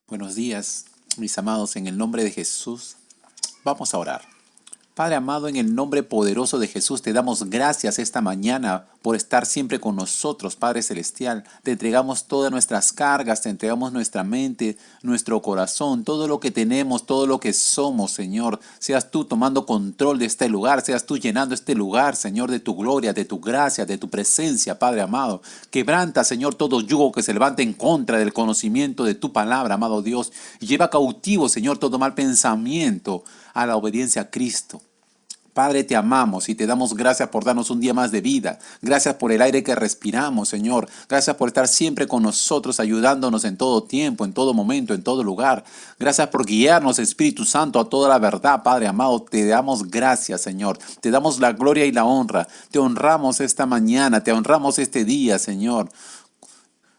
Buenos días, mis amados, en el nombre de Jesús. Vamos a orar. Padre amado, en el nombre poderoso de Jesús, te damos gracias esta mañana por estar siempre con nosotros, Padre Celestial. Te entregamos todas nuestras cargas, te entregamos nuestra mente, nuestro corazón, todo lo que tenemos, todo lo que somos, Señor. Seas tú tomando control de este lugar, seas tú llenando este lugar, Señor, de tu gloria, de tu gracia, de tu presencia, Padre amado. Quebranta, Señor, todo yugo que se levante en contra del conocimiento de tu palabra, amado Dios. Y lleva cautivo, Señor, todo mal pensamiento a la obediencia a Cristo. Padre, te amamos y te damos gracias por darnos un día más de vida. Gracias por el aire que respiramos, Señor. Gracias por estar siempre con nosotros, ayudándonos en todo tiempo, en todo momento, en todo lugar. Gracias por guiarnos, Espíritu Santo, a toda la verdad, Padre amado. Te damos gracias, Señor. Te damos la gloria y la honra. Te honramos esta mañana, te honramos este día, Señor.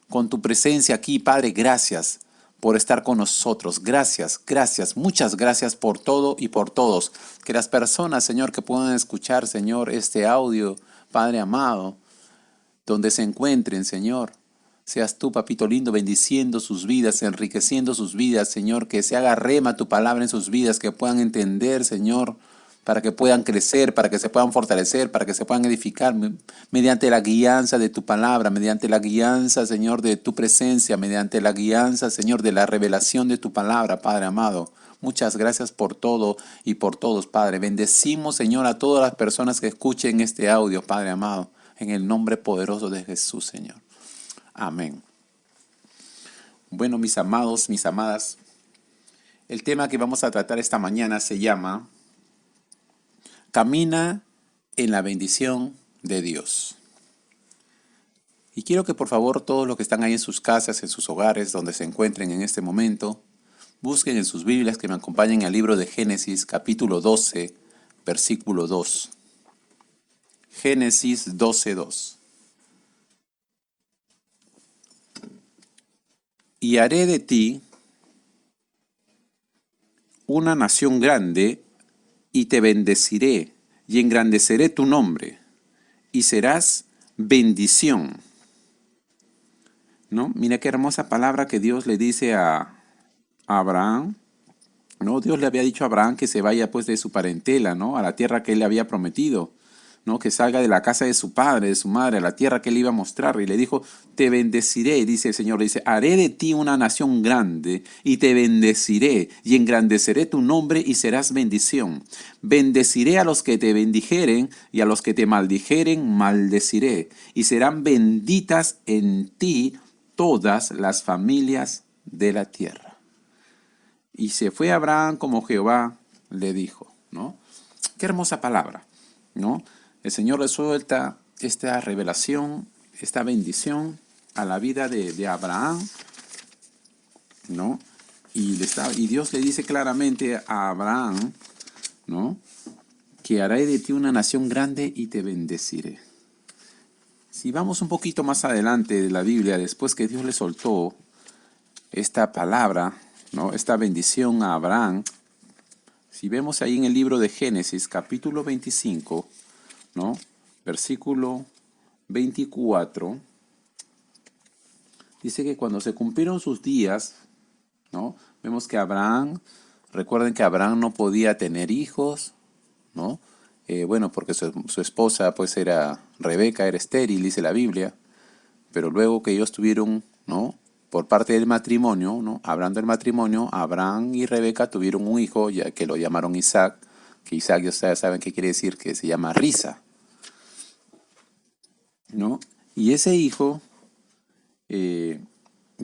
Con tu presencia aquí, Padre, gracias por estar con nosotros. Gracias, gracias, muchas gracias por todo y por todos. Que las personas, Señor, que puedan escuchar, Señor, este audio, Padre amado, donde se encuentren, Señor, seas tú, papito lindo, bendiciendo sus vidas, enriqueciendo sus vidas, Señor, que se haga rema tu palabra en sus vidas, que puedan entender, Señor, para que puedan crecer, para que se puedan fortalecer, para que se puedan edificar mediante la guianza de tu palabra, mediante la guianza, Señor, de tu presencia, mediante la guianza, Señor, de la revelación de tu palabra, Padre amado. Muchas gracias por todo y por todos, Padre. Bendecimos, Señor, a todas las personas que escuchen este audio, Padre amado, en el nombre poderoso de Jesús, Señor. Amén. Bueno, mis amados, mis amadas, el tema que vamos a tratar esta mañana se llama Camina en la bendición de Dios. Y quiero que por favor todos los que están ahí en sus casas, en sus hogares, donde se encuentren en este momento, busquen en sus Biblias que me acompañen al libro de Génesis, capítulo 12, versículo 2. Génesis 12, 2. Y haré de ti una nación grande, y te bendeciré, y engrandeceré tu nombre, y serás bendición. ¿No? Mira qué hermosa palabra que Dios le dice a Abraham. ¿No? Dios le había dicho a Abraham que se vaya pues de su parentela, ¿no? A la tierra que él le había prometido, ¿no? Que salga de la casa de su padre, de su madre, a la tierra que él iba a mostrar. Y le dijo, te bendeciré, dice el Señor, le dice, haré de ti una nación grande y te bendeciré y engrandeceré tu nombre y serás bendición. Bendeciré a los que te bendijeren y a los que te maldijeren maldeciré. Y serán benditas en ti todas las familias de la tierra. Y se fue Abraham como Jehová le dijo, ¿no? Qué hermosa palabra, ¿no? El Señor le suelta esta revelación, esta bendición a la vida de Abraham, ¿no? Y Dios le dice claramente a Abraham, ¿no? Que haré de ti una nación grande y te bendeciré. Si vamos un poquito más adelante de la Biblia, después que Dios le soltó esta palabra, ¿no? Esta bendición a Abraham, si vemos ahí en el libro de Génesis, capítulo 25, ¿no? Versículo 24, dice que cuando se cumplieron sus días, ¿no? Vemos que Abraham, recuerden que Abraham no podía tener hijos, ¿no? Bueno, porque su esposa pues era Rebeca, era estéril, dice la Biblia, pero luego que ellos tuvieron, ¿no? Por parte del matrimonio, ¿no? Hablando del matrimonio, Abraham y Rebeca tuvieron un hijo, ya que lo llamaron Isaac, que Isaac ya ustedes saben qué quiere decir, que se llama risa, ¿no? Y ese hijo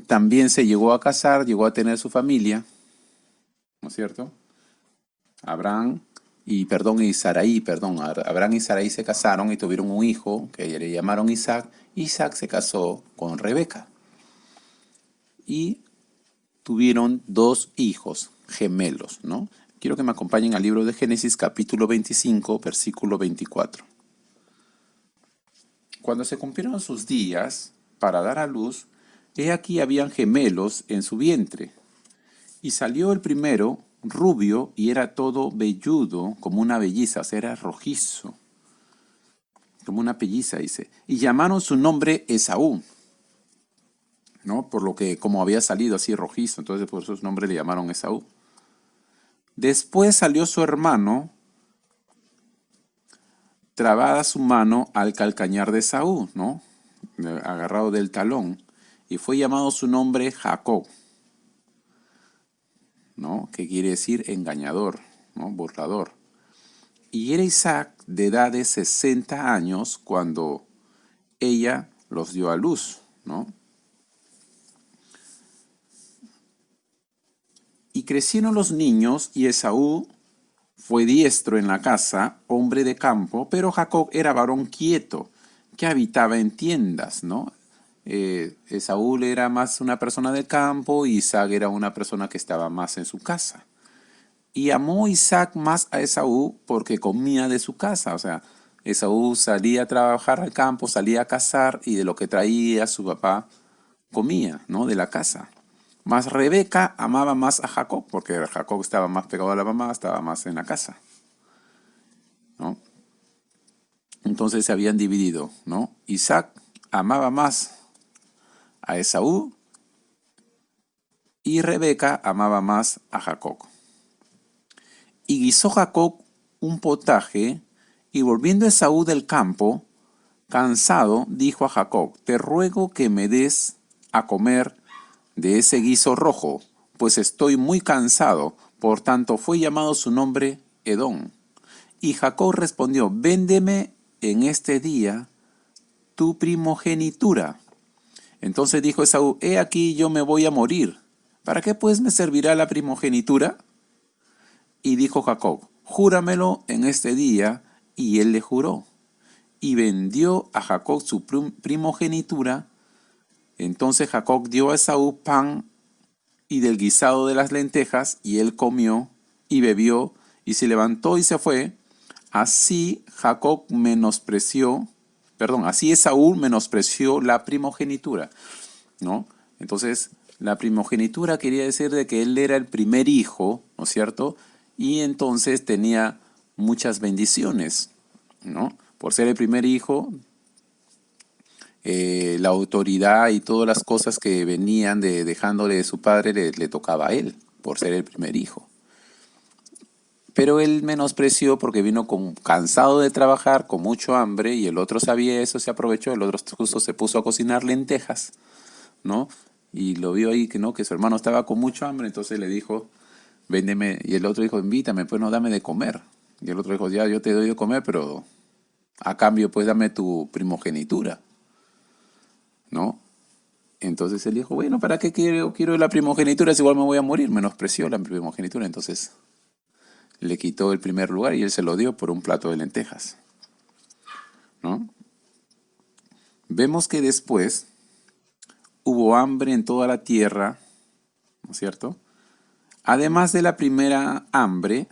también se llegó a casar, llegó a tener su familia, ¿no es cierto? Abraham y Sarai, Abraham y Sarai se casaron y tuvieron un hijo que le llamaron Isaac. Isaac se casó con Rebeca y tuvieron dos hijos gemelos, ¿no? Quiero que me acompañen al libro de Génesis capítulo 25, versículo 24. Cuando se cumplieron sus días para dar a luz, he aquí habían gemelos en su vientre. Y salió el primero rubio y era todo velludo como una belliza, o sea, era rojizo, como una pelliza, dice. Y llamaron su nombre Esaú. ¿no? Por lo que como había salido así rojizo, entonces por eso su nombre le llamaron Esaú. Después salió su hermano, trabada su mano al calcañar de Esaú, ¿no? Agarrado del talón, y fue llamado su nombre Jacob, ¿no? Que quiere decir engañador, ¿no? Burlador. Y era Isaac de edad de 60 años cuando ella los dio a luz, ¿no? Y crecieron los niños y Esaú fue diestro en la casa, hombre de campo, pero Jacob era varón quieto, que habitaba en tiendas, ¿no? Esaú era más una persona de campo y Isaac era una persona que estaba más en su casa. Y amó Isaac más a Esaú porque comía de su casa. O sea, Esaú salía a trabajar al campo, salía a cazar y de lo que traía su papá comía, ¿no? De la casa. Mas Rebeca amaba más a Jacob porque Jacob estaba más pegado a la mamá, estaba más en la casa, ¿no? Entonces se habían dividido, ¿no? Isaac amaba más a Esaú y Rebeca amaba más a Jacob. Y guisó Jacob un potaje, y volviendo Esaú del campo, cansado, dijo a Jacob, te ruego que me des a comer de ese guiso rojo, pues estoy muy cansado. Por tanto fue llamado su nombre Edom. Y Jacob respondió, véndeme en este día tu primogenitura. Entonces dijo Esaú, he aquí yo me voy a morir. ¿Para qué pues me servirá la primogenitura? Y dijo Jacob, júramelo en este día. Y él le juró. Y vendió a Jacob su primogenitura. Entonces Jacob dio a Esaú pan y del guisado de las lentejas, y él comió y bebió, y se levantó y se fue. Así Jacob menospreció, perdón, así Esaú menospreció la primogenitura, ¿no? Entonces, la primogenitura quería decir de que él era el primer hijo, ¿no es cierto? Y entonces tenía muchas bendiciones, ¿no? Por ser el primer hijo, la autoridad y todas las cosas que venían dejándole de su padre le tocaba a él, por ser el primer hijo. Pero él menospreció porque vino cansado de trabajar, con mucho hambre, y el otro sabía eso, se aprovechó, el otro justo se puso a cocinar lentejas, ¿no? Y lo vio ahí que no, que su hermano estaba con mucho hambre, entonces le dijo, véndeme, y el otro dijo, invítame, pues no, dame de comer. Y el otro dijo, ya, yo te doy de comer, pero a cambio, pues dame tu primogenitura, ¿no? Entonces él dijo, bueno, ¿para qué quiero la primogenitura si igual me voy a morir? Menospreció la primogenitura, entonces le quitó el primer lugar y él se lo dio por un plato de lentejas, ¿no? Vemos que después hubo hambre en toda la tierra, ¿no es cierto? Además de la primera hambre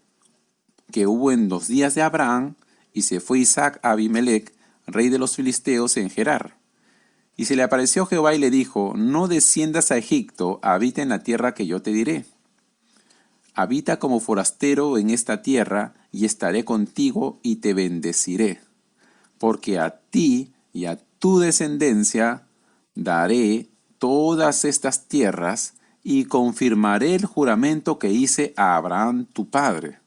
que hubo en los días de Abraham, y se fue Isaac a Abimelech, rey de los filisteos, en Gerar. Y se le apareció Jehová y le dijo, no desciendas a Egipto, habita en la tierra que yo te diré. Habita como forastero en esta tierra, y estaré contigo y te bendeciré. Porque a ti y a tu descendencia daré todas estas tierras, y confirmaré el juramento que hice a Abraham tu padre.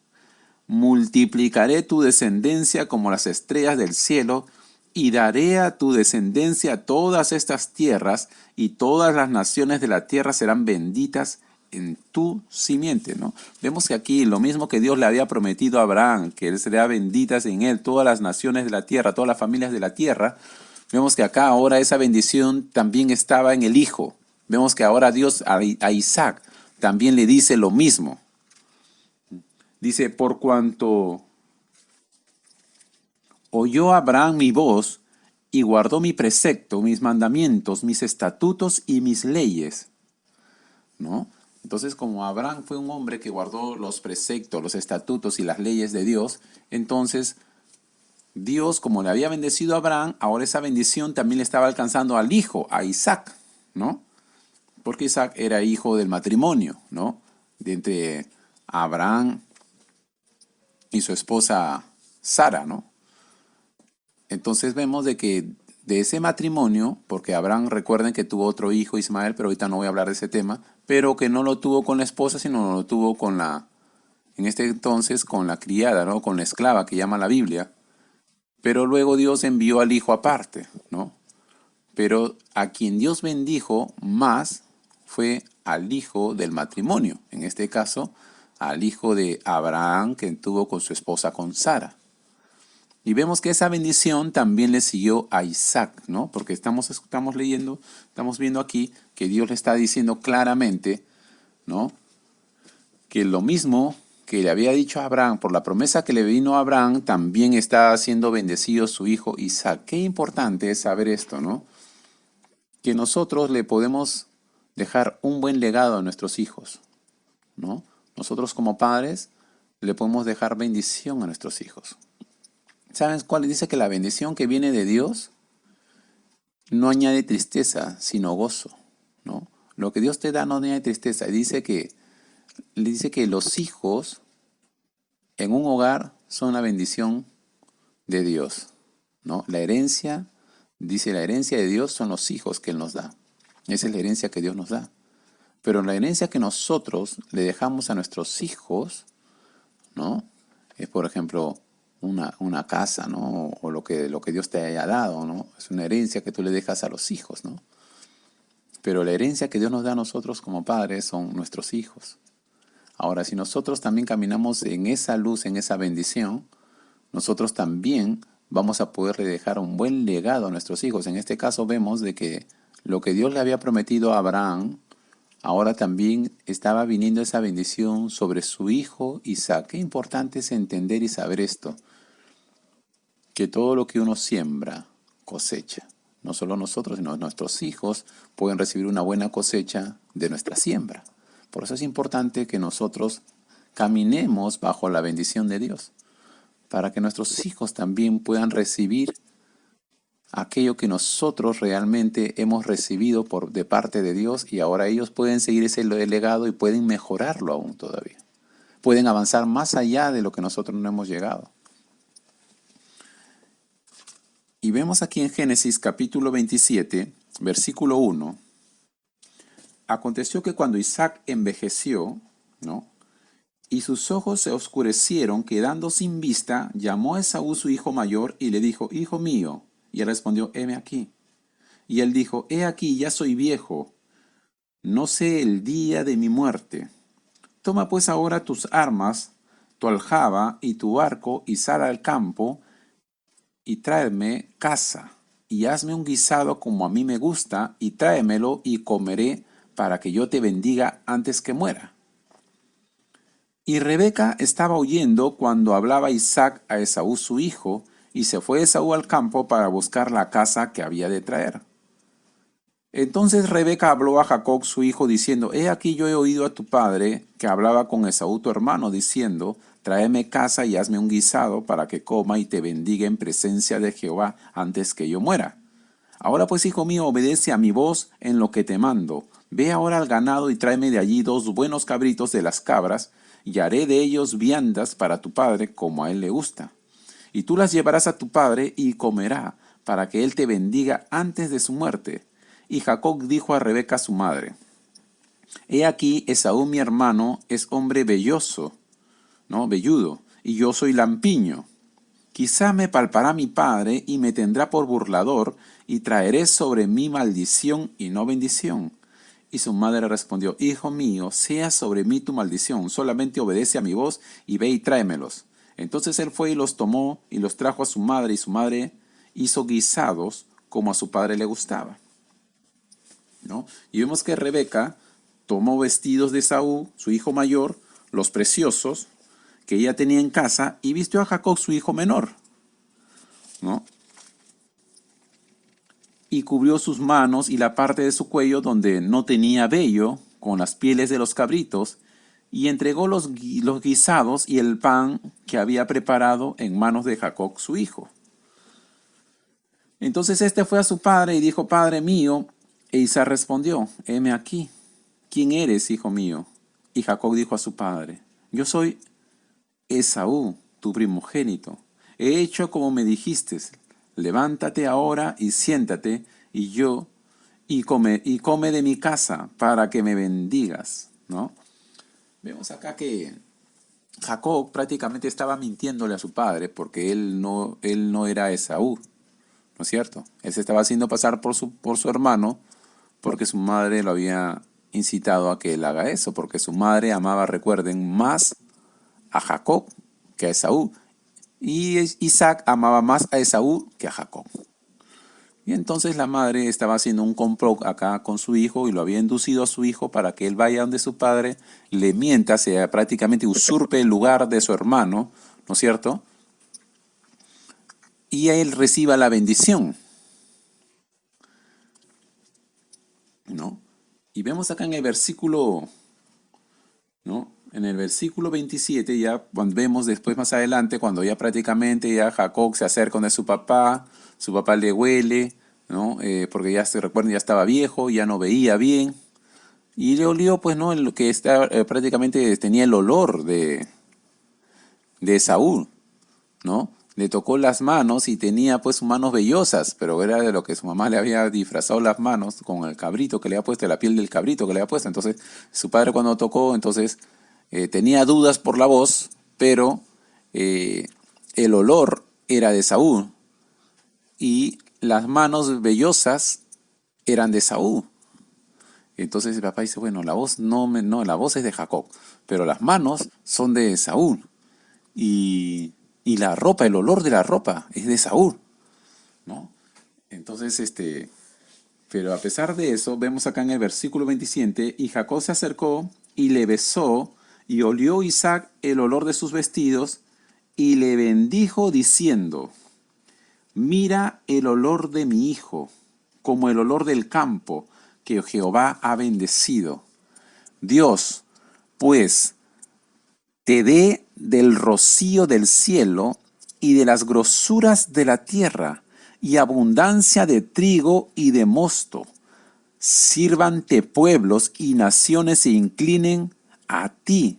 Multiplicaré tu descendencia como las estrellas del cielo, y daré a tu descendencia todas estas tierras, y todas las naciones de la tierra serán benditas en tu simiente, ¿no? Vemos que aquí lo mismo que Dios le había prometido a Abraham, que él será benditas en él todas las naciones de la tierra, todas las familias de la tierra. Vemos que acá ahora esa bendición también estaba en el hijo. Vemos que ahora Dios a Isaac también le dice lo mismo. Dice, por cuanto oyó Abraham mi voz y guardó mi precepto, mis mandamientos, mis estatutos y mis leyes, ¿no? Entonces, como Abraham fue un hombre que guardó los preceptos, los estatutos y las leyes de Dios, entonces Dios, como le había bendecido a Abraham, ahora esa bendición también le estaba alcanzando al hijo, a Isaac, ¿no? Porque Isaac era hijo del matrimonio, ¿no? De entre Abraham y su esposa Sara, ¿no? Entonces vemos de que de ese matrimonio, porque Abraham, recuerden que tuvo otro hijo, Ismael, pero ahorita no voy a hablar de ese tema, pero que no lo tuvo con la esposa, sino lo tuvo con en este entonces, con la criada, ¿no? Con la esclava que llama la Biblia. Pero luego Dios envió al hijo aparte, ¿no? Pero a quien Dios bendijo más fue al hijo del matrimonio, en este caso, al hijo de Abraham que tuvo con su esposa, con Sara. Y vemos que esa bendición también le siguió a Isaac, ¿no? Porque estamos leyendo, estamos viendo aquí que Dios le está diciendo claramente, ¿no? Que lo mismo que le había dicho a Abraham, por la promesa que le vino a Abraham, también está siendo bendecido su hijo Isaac. Qué importante es saber esto, ¿no? Que nosotros le podemos dejar un buen legado a nuestros hijos, ¿no? Nosotros como padres le podemos dejar bendición a nuestros hijos. ¿Sabes cuál? Dice que la bendición que viene de Dios no añade tristeza, sino gozo, ¿no? Lo que Dios te da no añade tristeza. Dice que los hijos en un hogar son la bendición de Dios, ¿no? La herencia, dice la herencia de Dios son los hijos que Él nos da. Esa es la herencia que Dios nos da. Pero la herencia que nosotros le dejamos a nuestros hijos, ¿no? Es, por ejemplo, una casa, ¿no? O lo que Dios te haya dado, ¿no? Es una herencia que tú le dejas a los hijos, ¿no? Pero la herencia que Dios nos da a nosotros como padres son nuestros hijos. Ahora, si nosotros también caminamos en esa luz, en esa bendición, nosotros también vamos a poderle dejar un buen legado a nuestros hijos. En este caso vemos de que lo que Dios le había prometido a Abraham, ahora también estaba viniendo esa bendición sobre su hijo Isaac. Qué importante es entender y saber esto, que todo lo que uno siembra, cosecha. No solo nosotros, sino nuestros hijos pueden recibir una buena cosecha de nuestra siembra. Por eso es importante que nosotros caminemos bajo la bendición de Dios, para que nuestros hijos también puedan recibir aquello que nosotros realmente hemos recibido de parte de Dios, y ahora ellos pueden seguir ese legado y pueden mejorarlo aún todavía. Pueden avanzar más allá de lo que nosotros no hemos llegado. Y vemos aquí en Génesis capítulo 27, versículo 1. Aconteció que cuando Isaac envejeció, ¿no? Y sus ojos se oscurecieron, quedando sin vista, llamó a Esaú su hijo mayor y le dijo, hijo mío. Y él respondió, heme aquí. Y él dijo, he aquí, ya soy viejo, no sé el día de mi muerte. Toma pues ahora tus armas, tu aljaba y tu arco, y sal al campo, y tráeme caza, y hazme un guisado como a mí me gusta, y tráemelo, y comeré, para que yo te bendiga antes que muera. Y Rebeca estaba oyendo cuando hablaba Isaac a Esaú su hijo, y se fue Esaú al campo para buscar la caza que había de traer. Entonces Rebeca habló a Jacob su hijo, diciendo, he aquí yo he oído a tu padre, que hablaba con Esaú tu hermano, diciendo, tráeme caza y hazme un guisado, para que coma y te bendiga en presencia de Jehová antes que yo muera. Ahora pues, hijo mío, obedece a mi voz en lo que te mando. Ve ahora al ganado y tráeme de allí 2 buenos cabritos de las cabras, y haré de ellos viandas para tu padre, como a él le gusta. Y tú las llevarás a tu padre, y comerá, para que él te bendiga antes de su muerte. Y Jacob dijo a Rebeca su madre, he aquí Esaú mi hermano es hombre velloso, ¿no? Velludo, y yo soy lampiño. Quizá me palpará mi padre y me tendrá por burlador, y traeré sobre mí maldición y no bendición. Y su madre respondió, hijo mío, sea sobre mí tu maldición, solamente obedece a mi voz y ve y tráemelos. Entonces él fue y los tomó y los trajo a su madre, y su madre hizo guisados como a su padre le gustaba, ¿no? Y vemos que Rebeca tomó vestidos de Esaú, su hijo mayor, los preciosos, que ella tenía en casa, y vistió a Jacob, su hijo menor, ¿no? Y cubrió sus manos y la parte de su cuello donde no tenía vello, con las pieles de los cabritos, y entregó los guisados y el pan que había preparado en manos de Jacob, su hijo. Entonces este fue a su padre y dijo, padre mío. E Isaac respondió, heme aquí. ¿Quién eres, hijo mío? Y Jacob dijo a su padre, yo soy Esaú, tu primogénito. He hecho como me dijiste, levántate ahora y siéntate, y come de mi casa para que me bendigas, ¿no? Vemos acá que Jacob prácticamente estaba mintiéndole a su padre porque él no era Esaú, ¿no es cierto? Él se estaba haciendo pasar por su hermano porque su madre lo había incitado a que él haga eso, porque su madre amaba, recuerden, más a Jacob que a Esaú. Y Isaac amaba más a Esaú que a Jacob. Y entonces la madre estaba haciendo un complot acá con su hijo y lo había inducido a su hijo para que él vaya donde su padre, le mienta, sea prácticamente usurpe el lugar de su hermano, ¿no es cierto? Y él reciba la bendición, ¿no? Y vemos acá en el versículo, ¿no? En el versículo 27 ya vemos después más adelante cuando ya prácticamente ya Jacob se acerca de su papá le huele, ¿no? Porque ya se recuerden, ya estaba viejo, ya no veía bien. Y le olió, pues, ¿no? Lo que está, prácticamente tenía el olor de Saúl, ¿no? Le tocó las manos y tenía, pues, sus manos vellosas, pero era de lo que su mamá le había disfrazado las manos con el cabrito que le había puesto, la piel del cabrito que le había puesto. Entonces, su padre cuando tocó, entonces, tenía dudas por la voz, pero eh, el olor era de Saúl y las manos vellosas eran de Saúl. Entonces el papá dice, bueno, la voz no, la voz es de Jacob, pero las manos son de Saúl. Y la ropa, el olor de la ropa es de Saúl, ¿no? Entonces, pero a pesar de eso, vemos acá en el versículo 27, y Jacob se acercó y le besó, y olió Isaac el olor de sus vestidos, y le bendijo diciendo, mira el olor de mi hijo, como el olor del campo que Jehová ha bendecido. Dios, pues, te dé del rocío del cielo y de las grosuras de la tierra, y abundancia de trigo y de mosto. Sírvante pueblos y naciones se inclinen a ti.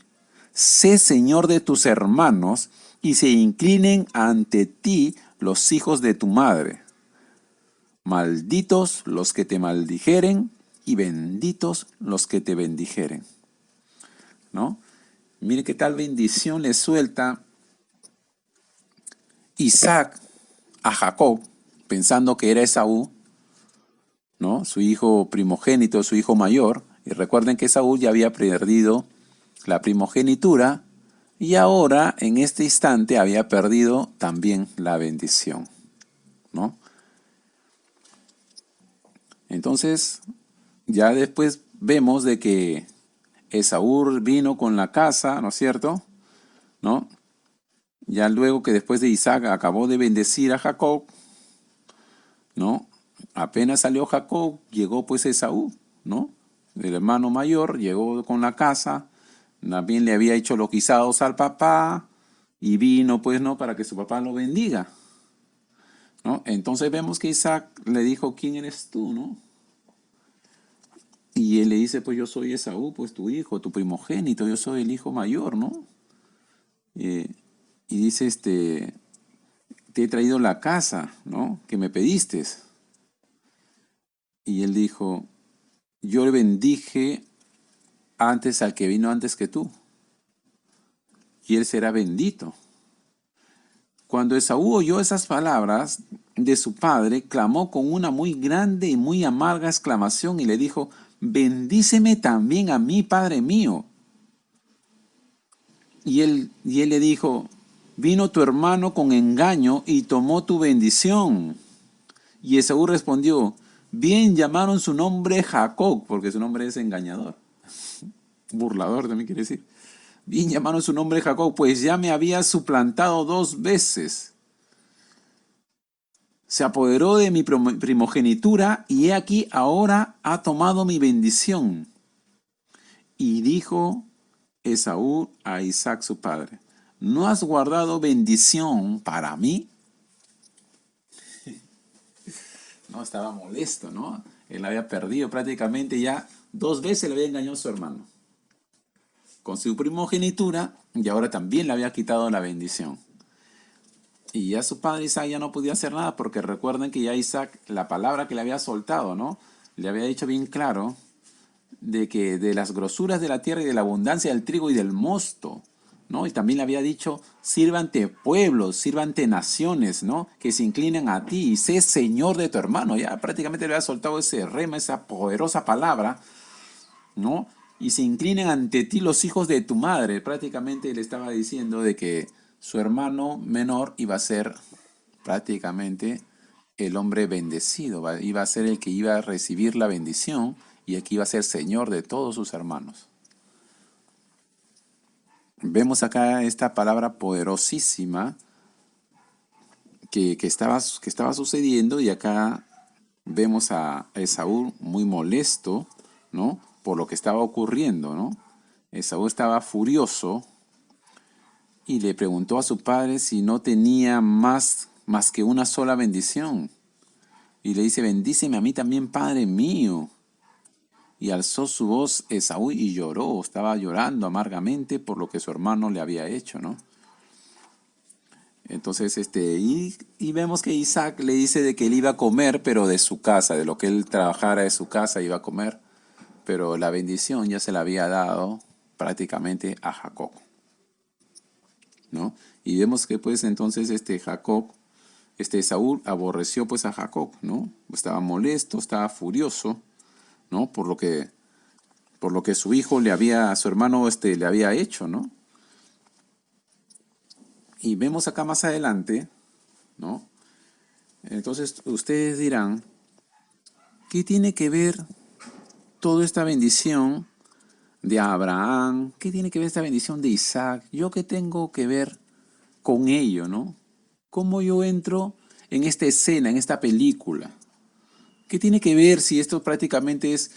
Sé Señor de tus hermanos, y se inclinen ante ti los hijos de tu madre. Malditos los que te maldijeren, y benditos los que te bendijeren. ¿No? Mire qué tal bendición le suelta Isaac a Jacob, pensando que era Esaú, ¿no? Su hijo primogénito, su hijo mayor. Y recuerden que Esaú ya había perdido la primogenitura y ahora, en este instante, había perdido también la bendición, ¿no? Entonces, ya después vemos de que Esaú vino con la casa, ¿no es cierto? ¿No? Ya luego que después de Isaac acabó de bendecir a Jacob, ¿no? Apenas salió Jacob, llegó pues Esaú, ¿no? El hermano mayor llegó con la casa, también le había hecho los guisados al papá y vino pues, ¿no? Para que su papá lo bendiga, ¿no? Entonces vemos que Isaac le dijo, ¿quién eres tú, no? Y él le dice, pues yo soy Esaú, pues tu hijo, tu primogénito, yo soy el hijo mayor, ¿no? Eh, y dice, te he traído la casa, ¿no? Que me pediste. Y él dijo, yo le bendije antes al que vino antes que tú, y él será bendito. Cuando Esaú oyó esas palabras de su padre, clamó con una muy grande y muy amarga exclamación y le dijo, bendíceme también a mí, padre mío. Y él le dijo, vino tu hermano con engaño y tomó tu bendición. Y Esaú respondió, bien llamaron su nombre Jacob, porque su nombre es engañador. Burlador también quiere decir. Bien llamaron su nombre Jacob, pues ya me había suplantado 2 veces. Se apoderó de mi primogenitura y he aquí ahora ha tomado mi bendición. Y dijo Esaú a Isaac su padre, ¿no has guardado bendición para mí? No, estaba molesto, ¿no? Él había perdido prácticamente ya 2 veces, le había engañado a su hermano con su primogenitura y ahora también le había quitado la bendición. Y ya su padre Isaac ya no podía hacer nada porque recuerden que ya Isaac, la palabra que le había soltado, ¿no? Le había dicho bien claro de que de las grosuras de la tierra y de la abundancia del trigo y del mosto, ¿no? Y también le había dicho, sírvante pueblos, sírvante naciones, ¿no? Que se inclinen a ti y sé señor de tu hermano. Ya prácticamente le había soltado ese rema, esa poderosa palabra, ¿no? Y se inclinen ante ti los hijos de tu madre. Prácticamente le estaba diciendo de que su hermano menor iba a ser prácticamente el hombre bendecido, iba a ser el que iba a recibir la bendición y el que iba a ser señor de todos sus hermanos. Vemos acá esta palabra poderosísima que estaba sucediendo y acá vemos a Esaú muy molesto, ¿no? Por lo que estaba ocurriendo, ¿no? Esaú estaba furioso y le preguntó a su padre si no tenía más que una sola bendición. Y le dice, bendíceme a mí también, Padre mío. Y alzó su voz Esaú y lloró, estaba llorando amargamente por lo que su hermano le había hecho, ¿no? Entonces, y vemos que Isaac le dice de que él iba a comer, pero de su casa, de lo que él trabajara de su casa iba a comer, pero la bendición ya se la había dado prácticamente a Jacob, ¿no? Y vemos que pues entonces Saúl aborreció pues a Jacob, ¿no? Estaba molesto, estaba furioso, ¿no? Por lo que su hijo a su hermano le había hecho, ¿no? Y vemos acá más adelante, ¿no? Entonces ustedes dirán, ¿qué tiene que ver toda esta bendición de Abraham? ¿Qué tiene que ver esta bendición de Isaac? ¿Yo qué tengo que ver con ello, no? ¿Cómo yo entro en esta escena, en esta película? ¿Qué tiene que ver si esto prácticamente es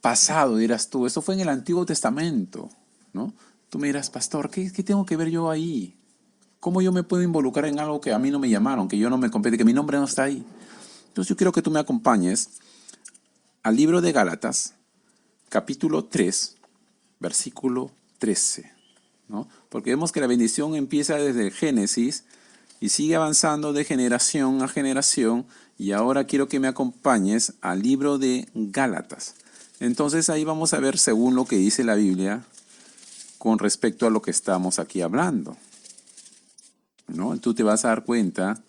pasado, dirás tú? Esto fue en el Antiguo Testamento, ¿no? Tú me dirás, pastor, ¿qué tengo que ver yo ahí? ¿Cómo yo me puedo involucrar en algo que a mí no me llamaron, que yo no me compete, que mi nombre no está ahí? Entonces yo quiero que tú me acompañes al libro de Gálatas, capítulo 3, versículo 13, ¿no? Porque vemos que la bendición empieza desde el Génesis y sigue avanzando de generación a generación, y ahora quiero que me acompañes al libro de Gálatas. Entonces ahí vamos a ver según lo que dice la Biblia con respecto a lo que estamos aquí hablando, ¿no? Tú te vas a dar cuenta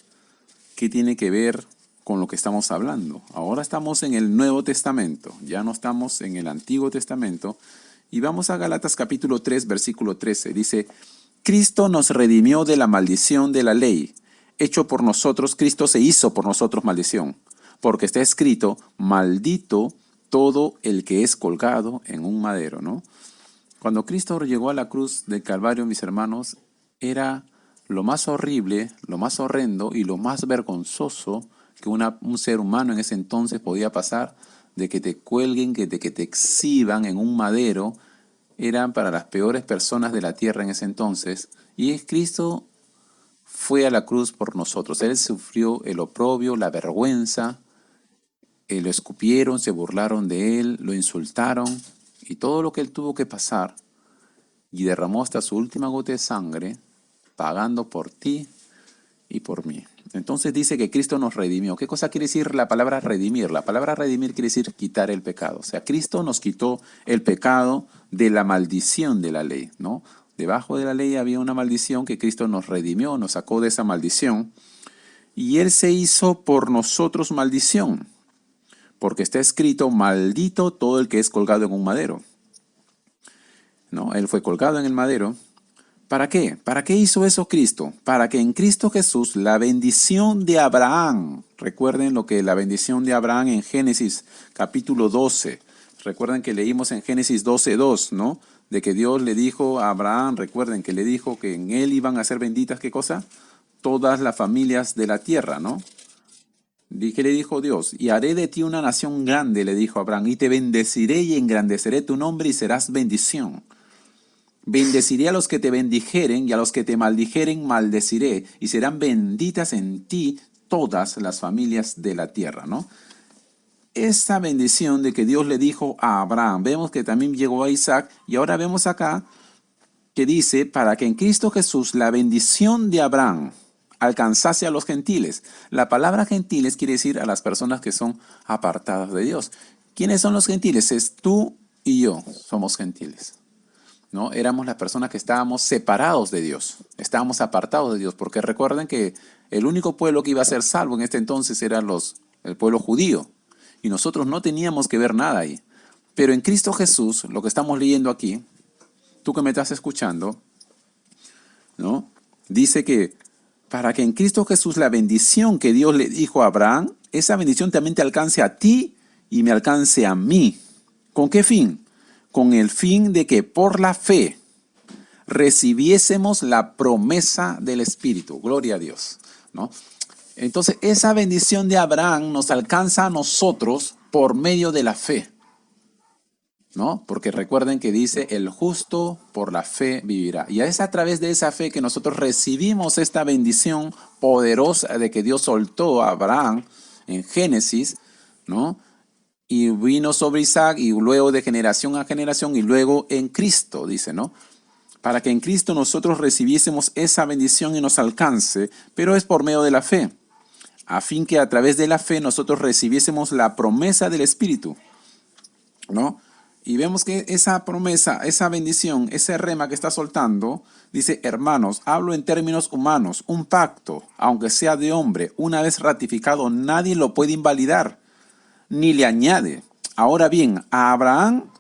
qué tiene que ver con lo que estamos hablando. Ahora estamos en el Nuevo Testamento, ya no estamos en el Antiguo Testamento. Y vamos a Gálatas capítulo 3, versículo 13. Dice, Cristo nos redimió de la maldición de la ley. Hecho por nosotros, Cristo se hizo por nosotros maldición. Porque está escrito, maldito todo el que es colgado en un madero, ¿no? Cuando Cristo llegó a la cruz del Calvario, mis hermanos, era lo más horrible, lo más horrendo y lo más vergonzoso que un ser humano en ese entonces podía pasar, de que te cuelguen, de que te exhiban en un madero. Eran para las peores personas de la tierra en ese entonces. Y Cristo fue a la cruz por nosotros. Él sufrió el oprobio, la vergüenza, lo escupieron, se burlaron de él, lo insultaron, y todo lo que él tuvo que pasar, y derramó hasta su última gota de sangre, pagando por ti y por mí. Entonces dice que Cristo nos redimió. ¿Qué cosa quiere decir la palabra redimir? La palabra redimir quiere decir quitar el pecado. O sea, Cristo nos quitó el pecado de la maldición de la ley, ¿no? Debajo de la ley había una maldición que Cristo nos redimió, nos sacó de esa maldición. Y Él se hizo por nosotros maldición, porque está escrito, maldito todo el que es colgado en un madero, ¿no? Él fue colgado en el madero. ¿Para qué? ¿Para qué hizo eso Cristo? Para que en Cristo Jesús la bendición de Abraham, recuerden lo que la bendición de Abraham en Génesis capítulo 12, recuerden que leímos en Génesis 12:2, ¿no? De que Dios le dijo a Abraham, recuerden que le dijo que en él iban a ser benditas, ¿qué cosa? Todas las familias de la tierra, ¿no? ¿Qué le dijo Dios? Y haré de ti una nación grande, le dijo Abraham, y te bendeciré y engrandeceré tu nombre y serás bendición. Bendeciré a los que te bendijeren y a los que te maldijeren maldeciré, y serán benditas en ti todas las familias de la tierra, ¿no? Esta bendición de que Dios le dijo a Abraham, vemos que también llegó a Isaac, y ahora vemos acá que dice, para que en Cristo Jesús la bendición de Abraham, alcanzase a los gentiles. La palabra gentiles quiere decir a las personas que son apartadas de Dios. ¿Quiénes son los gentiles? Es tú y yo, somos gentiles, ¿no? Éramos las personas que estábamos separados de Dios, estábamos apartados de Dios, porque recuerden que el único pueblo que iba a ser salvo en este entonces era el pueblo judío, y nosotros no teníamos que ver nada ahí. Pero en Cristo Jesús, lo que estamos leyendo aquí, tú que me estás escuchando, ¿no? Dice que para que en Cristo Jesús la bendición que Dios le dijo a Abraham, esa bendición también te alcance a ti y me alcance a mí. ¿Con qué fin? Con el fin de que por la fe recibiésemos la promesa del Espíritu. Gloria a Dios, ¿no? Entonces, esa bendición de Abraham nos alcanza a nosotros por medio de la fe, ¿no? Porque recuerden que dice, el justo por la fe vivirá. Y es a través de esa fe que nosotros recibimos esta bendición poderosa de que Dios soltó a Abraham en Génesis, ¿no? Y vino sobre Isaac y luego de generación a generación y luego en Cristo, dice, ¿no? Para que en Cristo nosotros recibiésemos esa bendición y nos alcance, pero es por medio de la fe, a fin que a través de la fe nosotros recibiésemos la promesa del Espíritu, ¿no? Y vemos que esa promesa, esa bendición, ese rema que está soltando, dice, hermanos, hablo en términos humanos, un pacto, aunque sea de hombre, una vez ratificado, nadie lo puede invalidar, ni le añade. Ahora bien, a Abraham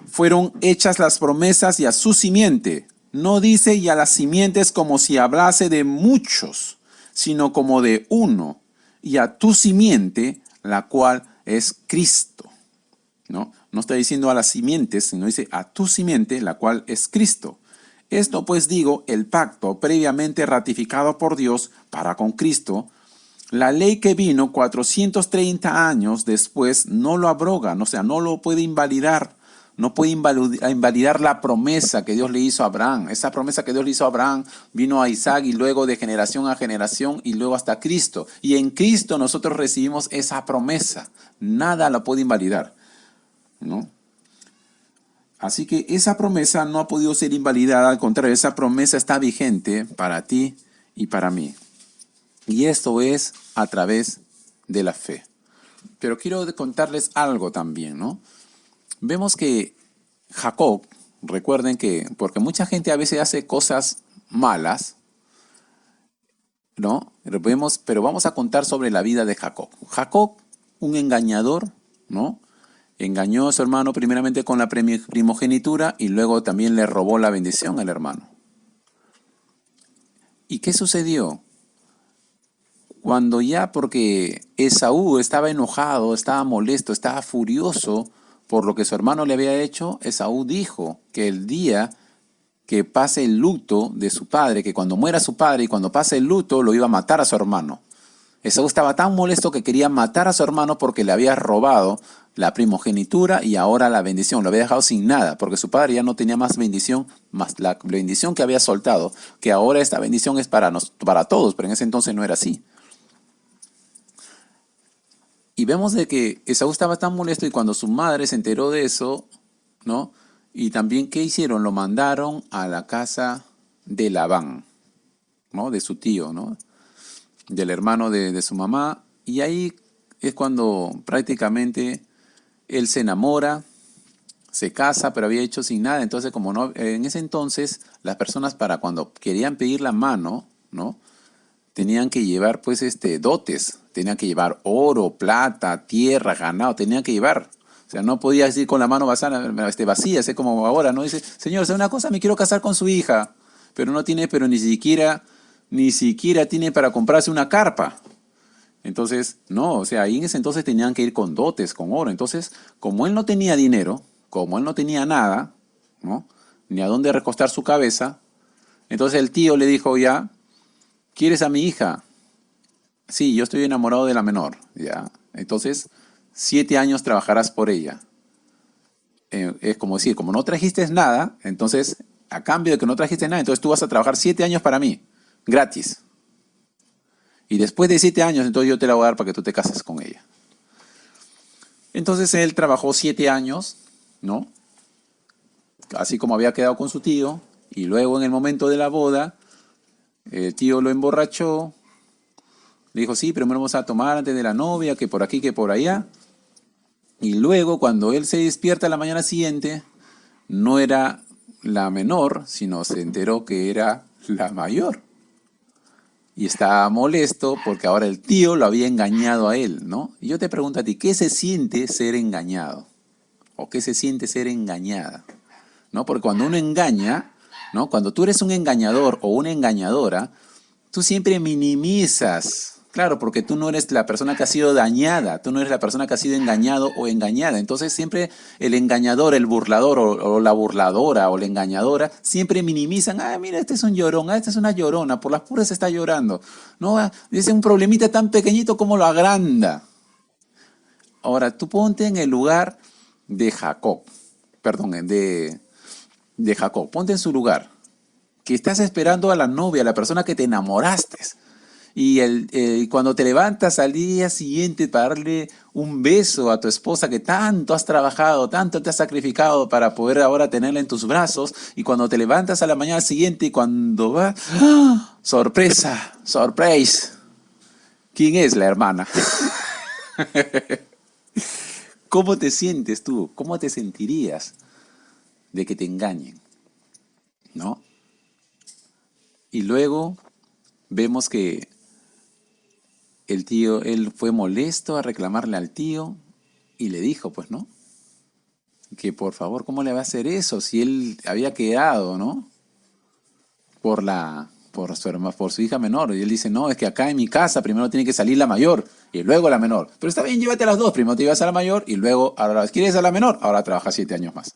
fueron hechas las promesas y a su simiente. No dice y a las simientes como si hablase de muchos, sino como de uno, y a tu simiente, la cual es Cristo. ¿No? No está diciendo a las simientes, sino dice a tu simiente, la cual es Cristo. Esto pues digo, el pacto previamente ratificado por Dios para con Cristo, la ley que vino 430 años después no lo abroga, o sea, no lo puede invalidar, no puede invalidar la promesa que Dios le hizo a Abraham. Esa promesa que Dios le hizo a Abraham vino a Isaac y luego de generación a generación y luego hasta Cristo. Y en Cristo nosotros recibimos esa promesa. Nada la puede invalidar, ¿no? Así que esa promesa no ha podido ser invalidada, al contrario, esa promesa está vigente para ti y para mí. Y esto es a través de la fe. Pero quiero contarles algo también, ¿no? Vemos que Jacob, recuerden que, porque mucha gente a veces hace cosas malas, ¿no? Pero vamos a contar sobre la vida de Jacob. Jacob, un engañador, ¿no? Engañó a su hermano primeramente con la primogenitura y luego también le robó la bendición al hermano. ¿Y qué sucedió? Cuando ya, porque Esaú estaba enojado, estaba molesto, estaba furioso por lo que su hermano le había hecho, Esaú dijo que el día que pase el luto de su padre, que cuando muera su padre y cuando pase el luto lo iba a matar a su hermano. Esaú estaba tan molesto que quería matar a su hermano porque le había robado la primogenitura y ahora la bendición, lo había dejado sin nada, porque su padre ya no tenía más bendición, más la bendición que había soltado, que ahora esta bendición es para todos, pero en ese entonces no era así. Y vemos de que Esaú estaba tan molesto y cuando su madre se enteró de eso, ¿no? Y también, ¿qué hicieron? Lo mandaron a la casa de Labán, ¿no? De su tío, ¿no? Del hermano de su mamá. Y ahí es cuando prácticamente él se enamora, se casa, pero había hecho sin nada. Entonces, como no, en ese entonces, las personas para cuando querían pedir la mano, ¿no? Tenían que llevar pues dotes, tenían que llevar oro, plata, tierra, ganado, tenían que llevar. O sea, no podía decir con la mano vacía, así como ahora, ¿no? Dice, señor, ¿sabe una cosa? Me quiero casar con su hija, pero no tiene, pero ni siquiera tiene para comprarse una carpa. Entonces, no, o sea, ahí en ese entonces tenían que ir con dotes, con oro. Entonces, como él no tenía dinero, como él no tenía nada, ¿no? Ni a dónde recostar su cabeza, entonces el tío le dijo ya, ¿quieres a mi hija? Sí, yo estoy enamorado de la menor, ¿ya? Entonces, 7 años trabajarás por ella. Es como decir, como no trajiste nada, entonces, a cambio de que no trajiste nada, entonces tú vas a trabajar 7 años para mí, gratis. Y después de 7 años, entonces yo te la voy a dar para que tú te cases con ella. Entonces él trabajó 7 años, ¿no? Así como había quedado con su tío, y luego en el momento de la boda, el tío lo emborrachó, Le dijo, sí, primero vamos a tomar antes de la novia, que por aquí, que por allá. Y luego, cuando él se despierta la mañana siguiente, no era la menor, sino se enteró que era la mayor. Y estaba molesto porque ahora el tío lo había engañado a él, ¿no? Y yo te pregunto a ti, ¿qué se siente ser engañado? ¿O qué se siente ser engañada? ¿No? Porque cuando uno engaña, ¿no? Cuando tú eres un engañador o una engañadora, tú siempre minimizas. Claro, porque tú no eres la persona que ha sido dañada, tú no eres la persona que ha sido engañado o engañada. Entonces siempre el engañador, el burlador o la burladora o la engañadora siempre minimizan. Ah, mira, este es un llorón, ah, esta es una llorona, por las puras está llorando. No, dice un problemita tan pequeñito como lo agranda. Ahora, tú ponte en el lugar de Jacob, perdón, de Jacob, ponte en su lugar, que estás esperando a la novia, a la persona que te enamoraste. Y cuando te levantas al día siguiente para darle un beso a tu esposa que tanto has trabajado, tanto te has sacrificado para poder ahora tenerla en tus brazos, y cuando te levantas a la mañana siguiente y cuando va, ¡ah! Sorpresa, surprise. ¿Quién es la hermana? ¿Cómo te sientes tú? ¿Cómo te sentirías de que te engañen? ¿No? Y luego vemos que el tío, él fue molesto a reclamarle al tío y le dijo, pues, ¿no? Que por favor, ¿cómo le va a hacer eso si él había quedado, ¿no? Por su hija menor. Y él dice, no, es que acá en mi casa primero tiene que salir la mayor y luego la menor. Pero está bien, llévate a las dos. Primero te llevas a la mayor y luego, ahora quieres a la menor, ahora trabaja 7 años más.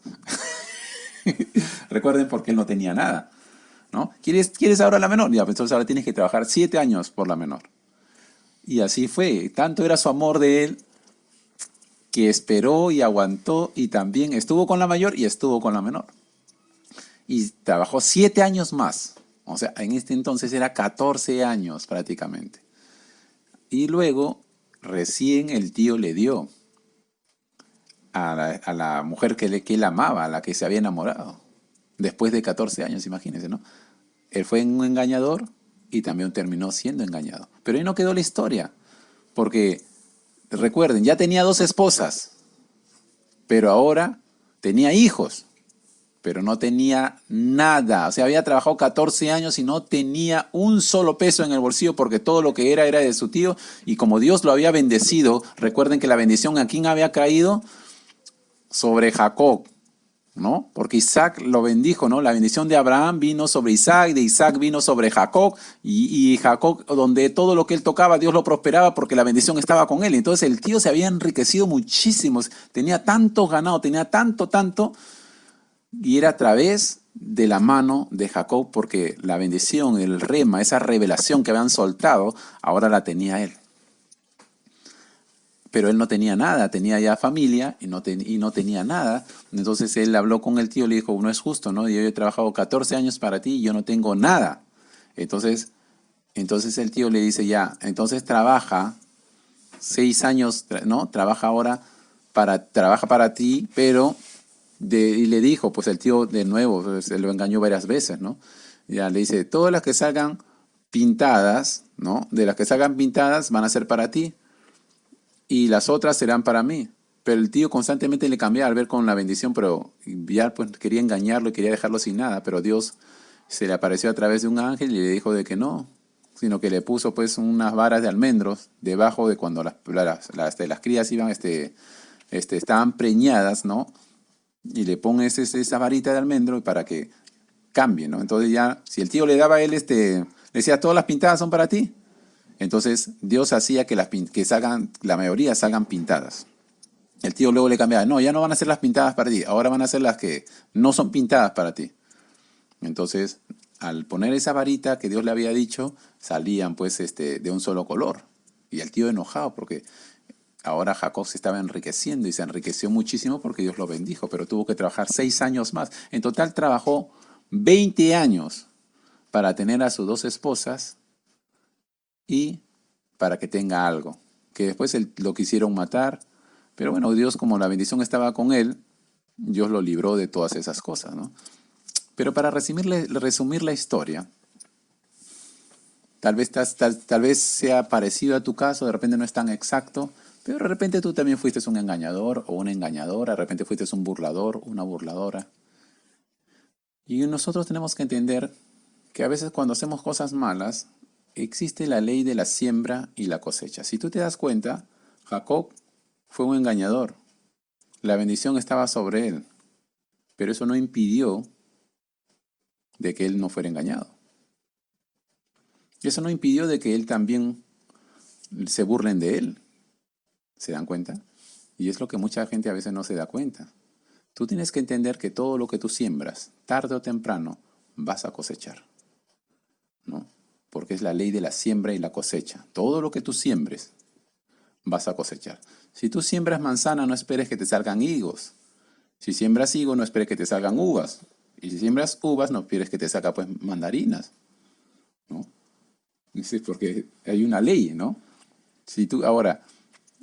Recuerden porque él no tenía nada, ¿no? ¿Quieres ahora la menor? Ya, pues entonces ahora tienes que trabajar 7 años por la menor. Y así fue. Tanto era su amor de él que esperó y aguantó y también estuvo con la mayor y estuvo con la menor. Y trabajó 7 años más. O sea, en este entonces era 14 años prácticamente. Y luego, recién el tío le dio a la mujer que él amaba, a la que se había enamorado. Después de 14 años, imagínense, ¿no? Él fue un engañador y también terminó siendo engañado. Pero ahí no quedó la historia. Porque, recuerden, ya tenía dos esposas, pero ahora tenía hijos, pero no tenía nada. O sea, había trabajado 14 años y no tenía un solo peso en el bolsillo porque todo lo que era de su tío. Y como Dios lo había bendecido, recuerden que la bendición a quién había caído sobre Jacob, ¿no? Porque Isaac lo bendijo, ¿no? La bendición de Abraham vino sobre Isaac, de Isaac vino sobre Jacob, y Jacob, donde todo lo que él tocaba, Dios lo prosperaba porque la bendición estaba con él. Entonces el tío se había enriquecido muchísimo, tenía tanto ganado, tenía tanto, y era a través de la mano de Jacob, porque la bendición, el rema, esa revelación que habían soltado, ahora la tenía él. Pero él no tenía nada, tenía ya familia y no tenía nada. Entonces él habló con el tío, le dijo, no es justo, ¿no? Yo he trabajado 14 años para ti y yo no tengo nada. Entonces el tío le dice, ya, entonces trabaja 6 años, ¿no? Trabaja para ti, pero, y le dijo, pues el tío de nuevo, pues, se lo engañó varias veces, ¿no? Ya le dice, todas las que salgan pintadas, ¿no? De las que salgan pintadas van a ser para ti y las otras serán para mí. Pero el tío constantemente le cambiaba al ver con la bendición, pero ya pues quería engañarlo y quería dejarlo sin nada, pero Dios se le apareció a través de un ángel y le dijo de que no, sino que le puso pues unas varas de almendros debajo de cuando las crías iban, estaban preñadas, ¿no? Y le pone esa varita de almendro para que cambie, ¿no? Entonces ya, si el tío le daba a él, le decía, todas las pintadas son para ti, entonces Dios hacía que la mayoría salgan pintadas. El tío luego le cambiaba, no, ya no van a ser las pintadas para ti, ahora van a ser las que no son pintadas para ti. Entonces, al poner esa varita que Dios le había dicho, salían pues de un solo color. Y el tío enojado porque ahora Jacob se estaba enriqueciendo y se enriqueció muchísimo porque Dios lo bendijo, pero tuvo que trabajar 6 años más. En total trabajó 20 años para tener a sus dos esposas y para que tenga algo. Que después lo quisieron matar, pero bueno, Dios, como la bendición estaba con él, Dios lo libró de todas esas cosas, ¿no? Pero para resumir la historia, Tal vez sea parecido a tu caso, de repente no es tan exacto, pero de repente tú también fuiste un engañador o una engañadora, de repente fuiste un burlador, una burladora. Y nosotros tenemos que entender que a veces cuando hacemos cosas malas, existe la ley de la siembra y la cosecha. Si tú te das cuenta, Jacob fue un engañador. La bendición estaba sobre él, pero eso no impidió de que él no fuera engañado. Y eso no impidió de que él también se burlen de él. ¿Se dan cuenta? Y es lo que mucha gente a veces no se da cuenta. Tú tienes que entender que todo lo que tú siembras, tarde o temprano, vas a cosechar, ¿no? Porque es la ley de la siembra y la cosecha. Todo lo que tú siembres, vas a cosechar. Si tú siembras manzana, no esperes que te salgan higos. Si siembras higo, no esperes que te salgan uvas. Y si siembras uvas, no esperes que te salgan pues mandarinas, ¿no? Porque hay una ley, ¿no? Si tú, ahora,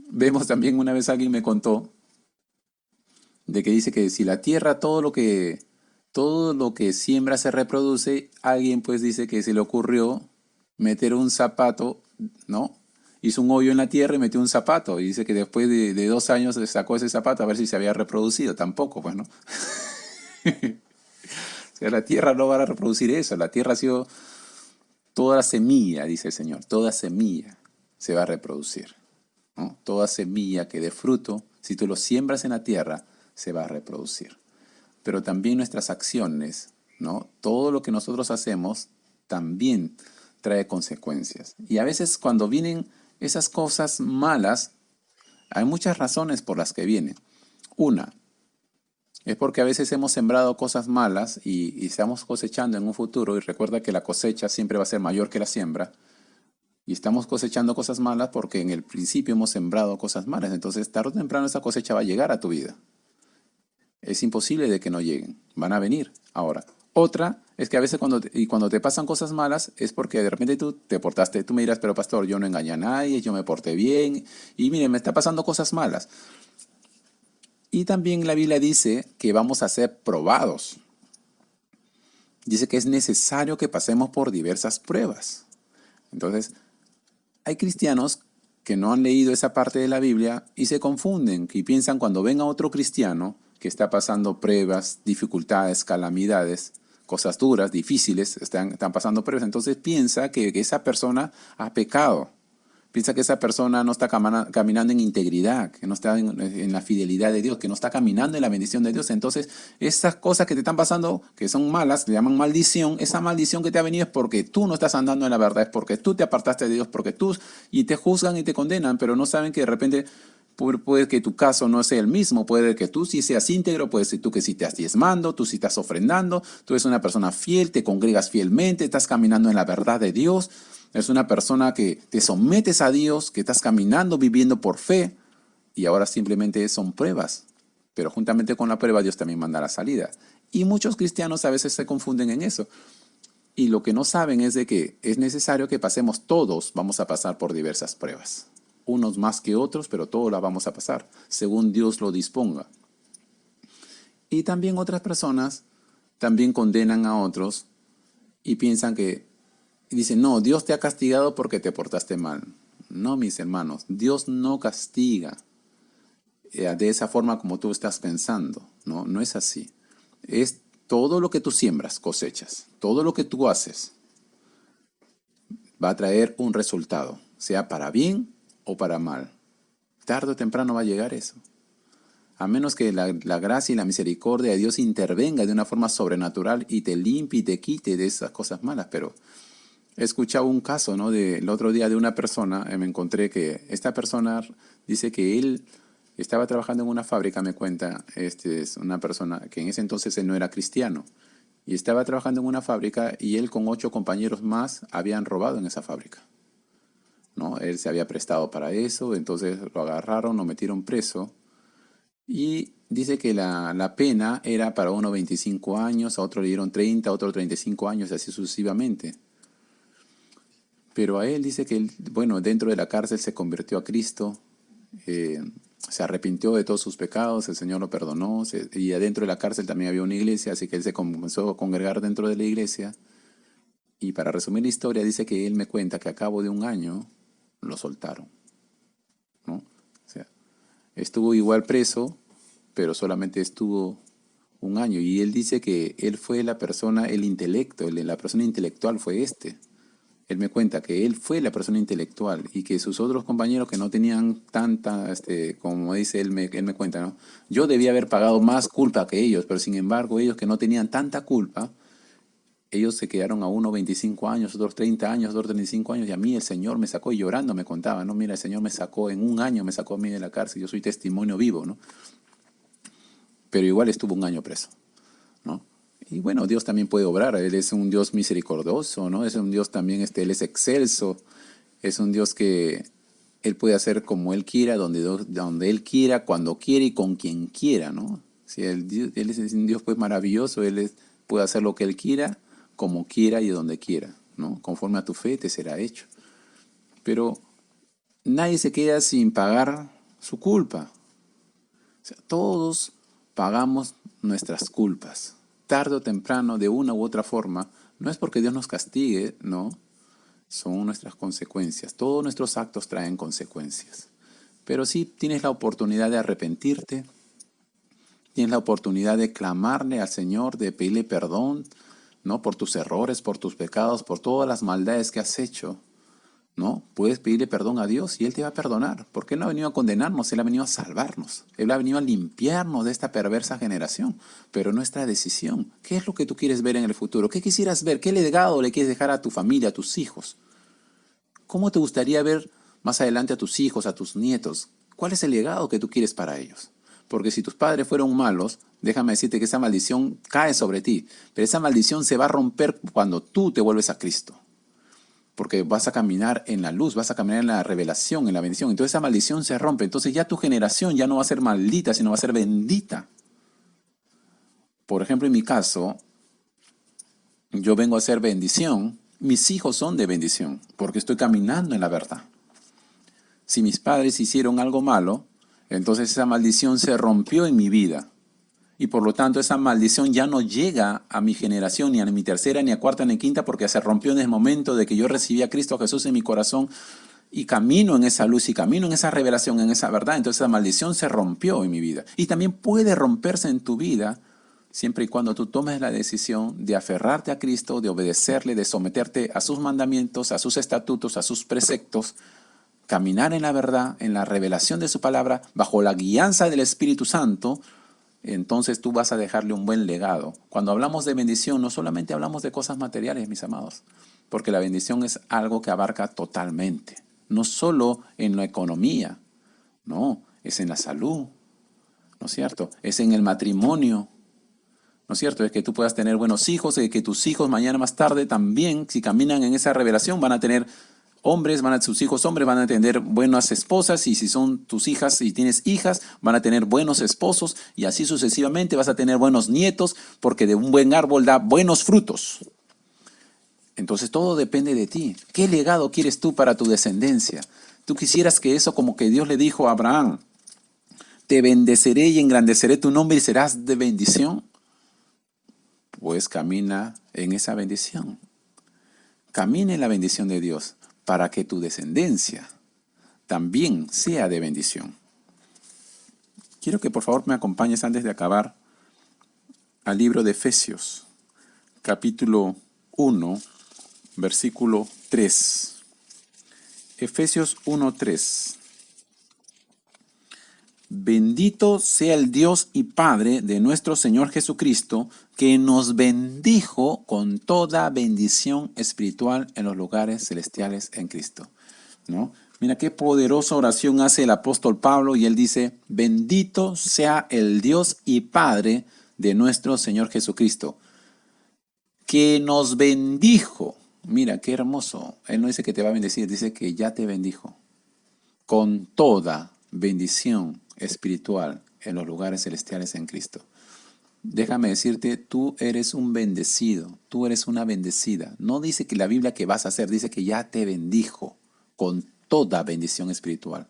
vemos también una vez alguien me contó de que dice que si la tierra todo lo que siembra se reproduce, alguien pues dice que se le ocurrió meter un zapato, ¿no? Hizo un hoyo en la tierra y metió un zapato. Y dice que después de 2 años se sacó ese zapato a ver si se había reproducido. Tampoco, pues, ¿no? O sea, la tierra no va a reproducir eso. La tierra ha sido toda semilla, dice el Señor. Toda semilla se va a reproducir, ¿no? Toda semilla que dé fruto, si tú lo siembras en la tierra, se va a reproducir. Pero también nuestras acciones, ¿no? Todo lo que nosotros hacemos también trae consecuencias. Y a veces cuando vienen esas cosas malas, hay muchas razones por las que vienen. Una, es porque a veces hemos sembrado cosas malas y estamos cosechando en un futuro, y recuerda que la cosecha siempre va a ser mayor que la siembra, y estamos cosechando cosas malas porque en el principio hemos sembrado cosas malas. Entonces, tarde o temprano esa cosecha va a llegar a tu vida. Es imposible de que no lleguen, van a venir. Ahora, otra es que a veces cuando te pasan cosas malas es porque de repente tú te portaste, tú me dirás, pero pastor, yo no engañé a nadie, yo me porté bien, y mire, me está pasando cosas malas. Y también la Biblia dice que vamos a ser probados. Dice que es necesario que pasemos por diversas pruebas. Entonces, hay cristianos que no han leído esa parte de la Biblia y se confunden y piensan cuando ven a otro cristiano que está pasando pruebas, dificultades, calamidades, cosas duras, difíciles, están pasando pruebas, entonces piensa que esa persona ha pecado. Piensa que esa persona no está caminando en integridad, que no está en la fidelidad de Dios, que no está caminando en la bendición de Dios. Entonces, esas cosas que te están pasando, que son malas, le llaman maldición. Esa maldición que te ha venido es porque tú no estás andando en la verdad, es porque tú te apartaste de Dios, porque tú, y te juzgan y te condenan, pero no saben que de repente puede que tu caso no sea el mismo, puede que tú sí seas íntegro, puede ser tú que sí te estás diezmando, tú sí estás ofrendando, tú eres una persona fiel, te congregas fielmente, estás caminando en la verdad de Dios. Es una persona que te sometes a Dios, que estás caminando, viviendo por fe, y ahora simplemente son pruebas. Pero juntamente con la prueba Dios también manda la salida. Y muchos cristianos a veces se confunden en eso. Y lo que no saben es de que es necesario que pasemos todos, vamos a pasar por diversas pruebas. Unos más que otros, pero todos las vamos a pasar, según Dios lo disponga. Y también otras personas también condenan a otros y piensan que y dicen, no, Dios te ha castigado porque te portaste mal. No, mis hermanos, Dios no castiga de esa forma como tú estás pensando. No, no es así. Es todo lo que tú siembras, cosechas. Todo lo que tú haces va a traer un resultado, sea para bien o para mal. Tarde o temprano va a llegar eso. A menos que la gracia y la misericordia de Dios intervenga de una forma sobrenatural y te limpie y te quite de esas cosas malas, pero he escuchado un caso, ¿no? El otro día de una persona, me encontré que esta persona dice que él estaba trabajando en una fábrica, me cuenta, es una persona que en ese entonces él no era cristiano, y estaba trabajando en una fábrica y él con 8 compañeros más habían robado en esa fábrica, ¿no? Él se había prestado para eso, entonces lo agarraron, lo metieron preso, y dice que la pena era para uno 25 años, a otro le dieron 30, a otro 35 años, y así sucesivamente. Pero a él dice que él, bueno, dentro de la cárcel se convirtió a Cristo, eh, se arrepintió de todos sus pecados, el Señor lo perdonó, y adentro de la cárcel también había una iglesia, así que él se comenzó a congregar dentro de la iglesia. Y para resumir la historia, dice que él me cuenta que a cabo de un año lo soltaron, ¿no? O sea, estuvo igual preso, pero solamente estuvo un año. Y él dice que él fue la persona, el intelecto, la persona intelectual fue este. Él me cuenta que él fue la persona intelectual y que sus otros compañeros que no tenían tanta, como dice él me cuenta, ¿no? Yo debía haber pagado más culpa que ellos, pero sin embargo ellos que no tenían tanta culpa, ellos se quedaron a uno 25 años, otros 30 años, otros 35 años, y a mí el Señor me sacó y llorando me contaba, ¿no? Mira, el Señor me sacó en un año, me sacó a mí de la cárcel, yo soy testimonio vivo, ¿no? Pero igual estuvo un año preso, ¿no? Y bueno, Dios también puede obrar, Él es un Dios misericordioso, ¿no? Es un Dios también, Él es excelso, es un Dios que Él puede hacer como Él quiera, donde Él quiera, cuando quiera y con quien quiera, ¿no? Si Él es un Dios pues maravilloso, puede hacer lo que Él quiera, como quiera y donde quiera, ¿no? Conforme a tu fe te será hecho. Pero nadie se queda sin pagar su culpa. O sea, todos pagamos nuestras culpas. Tarde o temprano, de una u otra forma, no es porque Dios nos castigue, no, son nuestras consecuencias. Todos nuestros actos traen consecuencias. Pero sí tienes la oportunidad de arrepentirte, tienes la oportunidad de clamarle al Señor, de pedirle perdón, ¿no? Por tus errores, por tus pecados, por todas las maldades que has hecho, ¿no? Puedes pedirle perdón a Dios y Él te va a perdonar, porque Él no ha venido a condenarnos, Él ha venido a salvarnos. Él ha venido a limpiarnos de esta perversa generación, pero nuestra decisión. ¿Qué es lo que tú quieres ver en el futuro? ¿Qué quisieras ver? ¿Qué legado le quieres dejar a tu familia, a tus hijos? ¿Cómo te gustaría ver más adelante a tus hijos, a tus nietos? ¿Cuál es el legado que tú quieres para ellos? Porque si tus padres fueron malos, déjame decirte que esa maldición cae sobre ti, pero esa maldición se va a romper cuando tú te vuelves a Cristo. Porque vas a caminar en la luz, vas a caminar en la revelación, en la bendición. Entonces esa maldición se rompe. Entonces ya tu generación ya no va a ser maldita, sino va a ser bendita. Por ejemplo, en mi caso, yo vengo a ser bendición. Mis hijos son de bendición, porque estoy caminando en la verdad. Si mis padres hicieron algo malo, entonces esa maldición se rompió en mi vida. Y por lo tanto esa maldición ya no llega a mi generación, ni a mi tercera, ni a cuarta, ni a quinta, porque se rompió en el momento de que yo recibí a Cristo Jesús en mi corazón y camino en esa luz y camino en esa revelación, en esa verdad. Entonces esa maldición se rompió en mi vida. Y también puede romperse en tu vida siempre y cuando tú tomes la decisión de aferrarte a Cristo, de obedecerle, de someterte a sus mandamientos, a sus estatutos, a sus preceptos, caminar en la verdad, en la revelación de su palabra, bajo la guianza del Espíritu Santo. Entonces tú vas a dejarle un buen legado. Cuando hablamos de bendición, no solamente hablamos de cosas materiales, mis amados, porque la bendición es algo que abarca totalmente. No solo en la economía, no, es en la salud, ¿no es cierto? Es en el matrimonio, ¿no es cierto? Es que tú puedas tener buenos hijos, y que tus hijos mañana más tarde también, si caminan en esa revelación, van a tener hombres, sus hijos hombres van a tener buenas esposas, y si son tus hijas y tienes hijas, van a tener buenos esposos, y así sucesivamente vas a tener buenos nietos, porque de un buen árbol da buenos frutos. Entonces todo depende de ti. ¿Qué legado quieres tú para tu descendencia? ¿Tú quisieras que eso, como que Dios le dijo a Abraham, te bendeceré y engrandeceré tu nombre y serás de bendición? Pues camina en esa bendición. Camina en la bendición de Dios para que tu descendencia también sea de bendición. Quiero que por favor me acompañes antes de acabar al libro de Efesios, capítulo 1, versículo 3. Efesios 1:3. Bendito sea el Dios y Padre de nuestro Señor Jesucristo, que nos bendijo con toda bendición espiritual en los lugares celestiales en Cristo. ¿No? Mira qué poderosa oración hace el apóstol Pablo, y él dice, bendito sea el Dios y Padre de nuestro Señor Jesucristo, que nos bendijo. Mira qué hermoso. Él no dice que te va a bendecir, dice que ya te bendijo con toda bendición espiritual en los lugares celestiales en Cristo. Déjame decirte, tú eres un bendecido, tú eres una bendecida. No dice que la Biblia que vas a hacer, dice que ya te bendijo con toda bendición espiritual.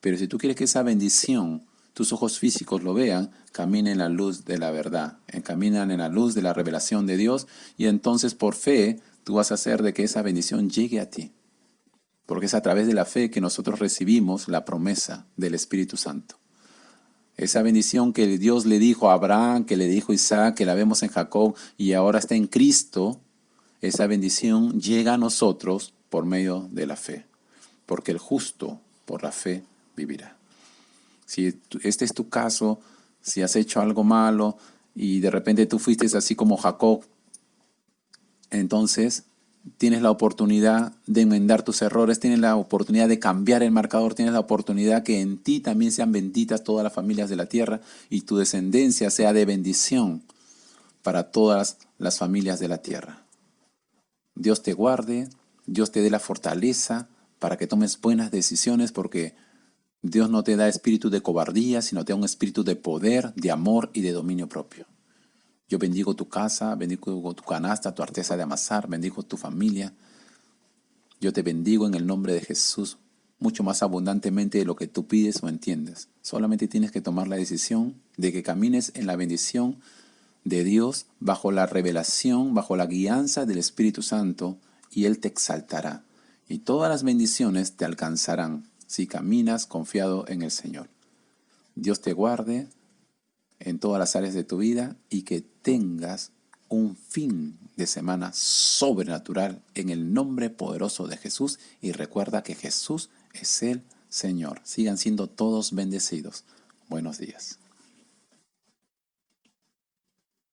Pero si tú quieres que esa bendición, tus ojos físicos lo vean, camina en la luz de la verdad, caminan en la luz de la revelación de Dios, y entonces por fe Tú vas a hacer de que esa bendición llegue a ti, porque es a través de la fe que nosotros recibimos la promesa del Espíritu Santo. Esa bendición que Dios le dijo a Abraham, que le dijo a Isaac, que la vemos en Jacob y ahora está en Cristo, esa bendición llega a nosotros por medio de la fe, porque el justo por la fe vivirá. Si este es tu caso, si has hecho algo malo y de repente tú fuiste así como Jacob, entonces tienes la oportunidad de enmendar tus errores, tienes la oportunidad de cambiar el marcador, tienes la oportunidad que en ti también sean benditas todas las familias de la tierra y tu descendencia sea de bendición para todas las familias de la tierra. Dios te guarde, Dios te dé la fortaleza para que tomes buenas decisiones, porque Dios no te da espíritu de cobardía, sino te da un espíritu de poder, de amor y de dominio propio. Yo bendigo tu casa, bendigo tu canasta, tu artesa de amasar, bendigo tu familia. Yo te bendigo en el nombre de Jesús, mucho más abundantemente de lo que tú pides o entiendes. Solamente tienes que tomar la decisión de que camines en la bendición de Dios, bajo la revelación, bajo la guianza del Espíritu Santo, y Él te exaltará. Y todas las bendiciones te alcanzarán si caminas confiado en el Señor. Dios te guarde en todas las áreas de tu vida y que tengas un fin de semana sobrenatural en el nombre poderoso de Jesús. Y recuerda que Jesús es el Señor. Sigan siendo todos bendecidos. Buenos días.